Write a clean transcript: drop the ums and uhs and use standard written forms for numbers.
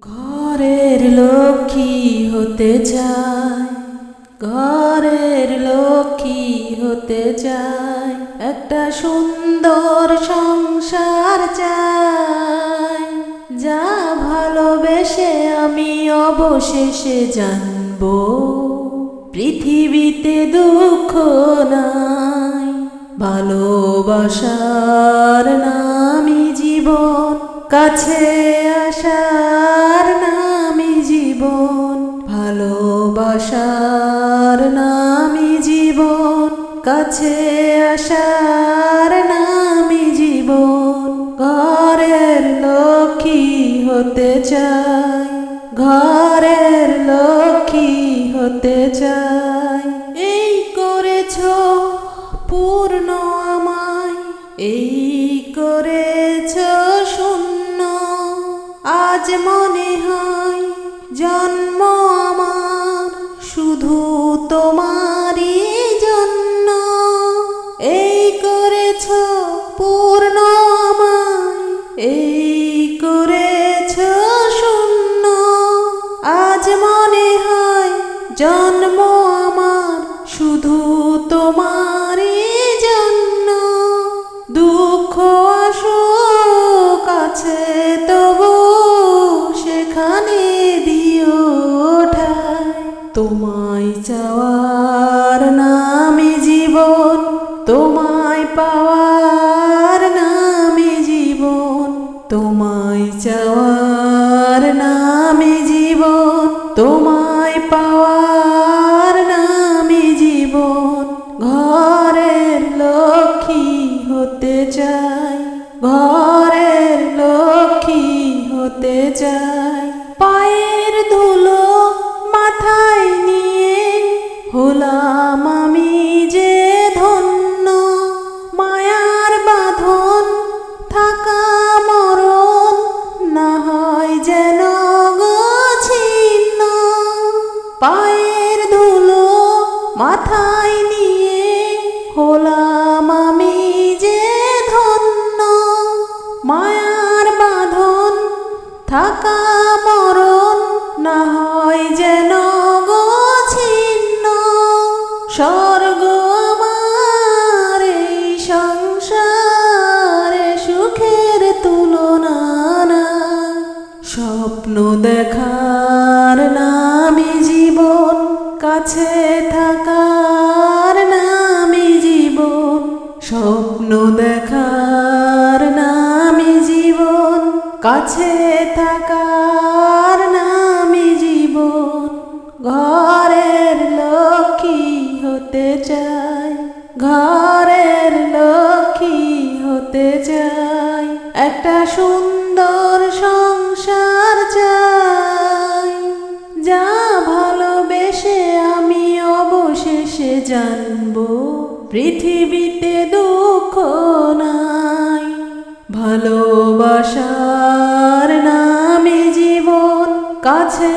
ঘরের লক্ষ্মী হতে চায়, ঘরের লক্ষ্মী হতে চায়, একটা সুন্দর সংসার চাই। যা ভালোবেসে আমি অবশেষে জানবো, পৃথিবীতে দুঃখ নাই। ভালোবাসার নামই জীবন, কাছে আসার নামই জীবন। ভালোবাসার নামই জীবন, কাছে আসার নামই জীবন। ঘরের লক্ষ্মী হতে চাই, ঘরের লক্ষ্মী হতে চাই। এই করেছো পূর্ণ আমায়, এই করেছো শূন্য। আজ মনে হয় জন্ম আমার শুধু তোমারই জন্য। এই করেছো পূর্ণ আমায়, এই করেছো শূন্য। আজ মনে হয় জন্ম আমার শুধু তোমারই জন্য। দুঃখ আসুক কাছে তবু সেখানে দিও ঠায়। তোমায় চাওয়ার নামই জীবন, তোমায় পাওয়ার নামই জীবন। তোমায় চাওয়ার নামই জীবন, তোমায় পাওয়ার নামই জীবন। ঘরের লক্ষ্মী হতে চাই, ঘরের লক্ষ্মী হতে চাই। পায়ের ধুলো মাথায় নিয়ে হলাম আমি যে ধন্য। মায়ার বাঁধন থাকা মরণ না হয় যেন ছিন্ন। পায়ের ধুলো মাথায় নিয়ে হলাম আমি যে ধন্য। মায়ার বাঁধন থাকা মরণ না হয় যেন ছিন্ন। স্বর্গ আমার এই সংসারে সুখের তুলনা নাই। স্বপ্ন দেখার নামই জীবন, কাছে থাকার নামই জীবন। স্বপ্ন দেখার নামই জীবন, কাছে থাকার নামই জীবন। ঘরের লক্ষ্মী হতে চাই, ঘরের লক্ষ্মী হতে চাই। একটা সুন্দর সংসার চাই। যা ভালোবেসে আমি অবশেষে জানবো, পৃথিবীতে দুঃখ নাই। ভালোবাসার নামই জীবন, কাছে